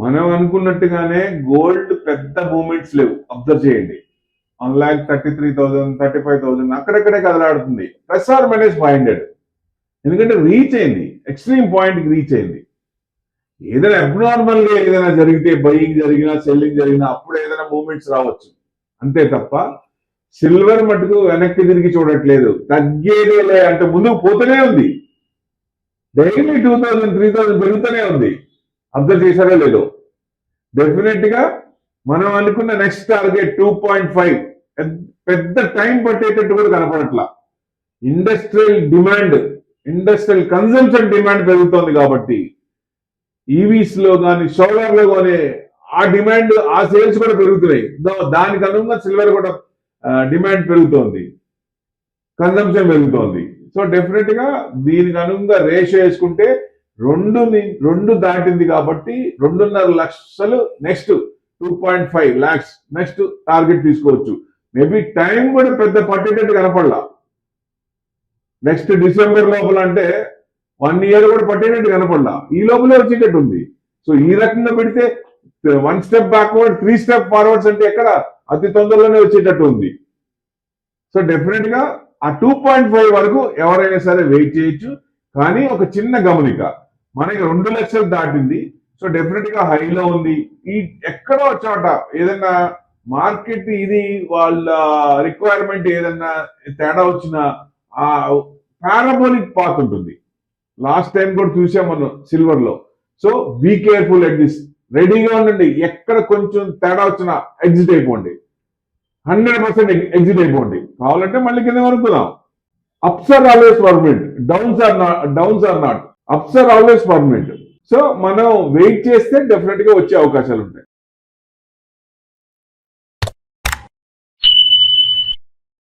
మనం అనుకున్నట్టుగానే గోల్డ్ పెద్ద మూమెంట్స్ లేవు. అబ్జర్వ్ చేయండి. 1,33,000, 35,000 అక్కడక్కడే కదలాడుతుంది. Plus are minus 500. ఎందుకంటే రీచ్ అయింది, ఎక్స్ట్రీమ్ పాయింట్కి రీచ్ అయింది. ఏదైనా అబ్నార్మల్ గా ఏదైనా జరిగితే, బయింగ్ జరిగినా సెల్లింగ్ జరిగినా అప్పుడు ఏదైనా మూమెంట్స్ రావచ్చు. అంతే తప్ప సిల్వర్ మటుకు వెనక్కి తిరిగి చూడట్లేదు. తగ్గేదేలే అంటే ముందుకు పోతూనే ఉంది. డైలీ 2,000, 3,000 పెరుగుతూనే ఉంది. అబ్జర్వ్ చేశారో లేదో. డెఫినెట్ గా మనం అనుకున్న నెక్స్ట్ టార్గెట్ 2.5 పెద్ద టైం పట్టేటట్టు కూడా కనపడట్లా. ఇండస్ట్రియల్ కన్సంప్షన్ డిమాండ్ పెరుగుతోంది కాబట్టి ఈవీస్ లో కానీ సోలార్ లో కానీ ఆ డిమాండ్, ఆ సేల్స్ కూడా పెరుగుతున్నాయి. దానికి అనుగుణంగా సిల్వర్ కూడా డిమాండ్ పెరుగుతోంది, కన్సంప్షన్ పెరుగుతోంది. సో డెఫినెట్ గా దీనికి అనుగుణంగా రేషియో వేసుకుంటే రెండు దాటింది కాబట్టి 2.5 లక్షలు నెక్స్ట్ 2.5 lakhs నెక్స్ట్ టార్గెట్ తీసుకోవచ్చు. మేబీ టైం కూడా పెద్ద పట్టేటట్టు కనపడలా. నెక్స్ట్ డిసెంబర్ లోపల అంటే 1 year కూడా పట్టేటట్టు కనపడలా. ఈ లోపలే వచ్చేటట్టు ఉంది. సో ఈ రకంగా పెడితే 1 step బ్యాక్వర్డ్ 3 step ఫార్వర్డ్స్ అంటే ఎక్కడ అతి తొందరలోనే వచ్చేటట్టు ఉంది. సో డెఫినెట్ గా ఆ 2.5 వరకు ఎవరైనా సరే వెయిట్ చేయొచ్చు. కానీ ఒక చిన్న గమనిక, మనకి 2 లక్షలు దాటింది. సో డెఫినెట్ గా హైలో ఉంది. ఈ ఎక్కడో చోట ఏదైనా మార్కెట్ ఇది వాళ్ళ రిక్వైర్మెంట్ ఏదన్నా తేడా వచ్చిన ఆ పారాబోలిక్ పాత్ ఉంటుంది. లాస్ట్ టైం కూడా చూసాం మనం సిల్వర్ లో. So be careful at this. రెడీగా ఉండండి. ఎక్కడ కొంచెం తేడా వచ్చినా ఎగ్జిట్ అయిపోండి. 100% ఎగ్జిట్ అయిపోండి. కావాలంటే మళ్ళీ కింద వరుకుదాం. Ups are always permanent, downs are not. Ups are always permanent. So మనం వెయిట్ చేస్తే డెఫినెట్ గా వచ్చే అవకాశాలు ఉంటాయి.